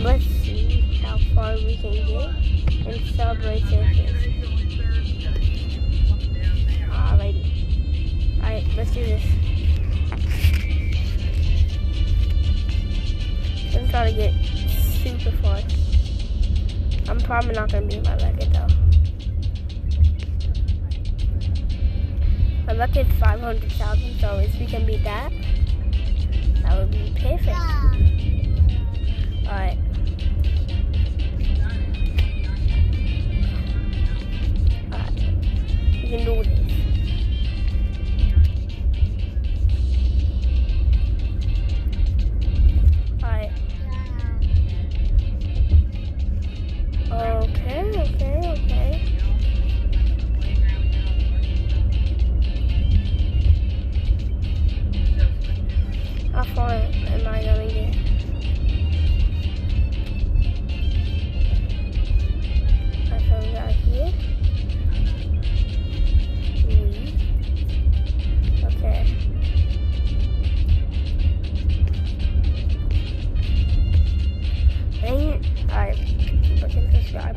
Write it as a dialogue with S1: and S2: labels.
S1: Let's see how far we can get in Subway Surfers. Alrighty. Alright, let's do this. I'm trying to get super far. I'm probably not going to beat my record though. My record is 500,000, so if we can beat that, that would be perfect. Alright. We can do this. Alright. Okay. How far am I gonna get? I found out here. Okay. Dang it. Alright. Look and subscribe.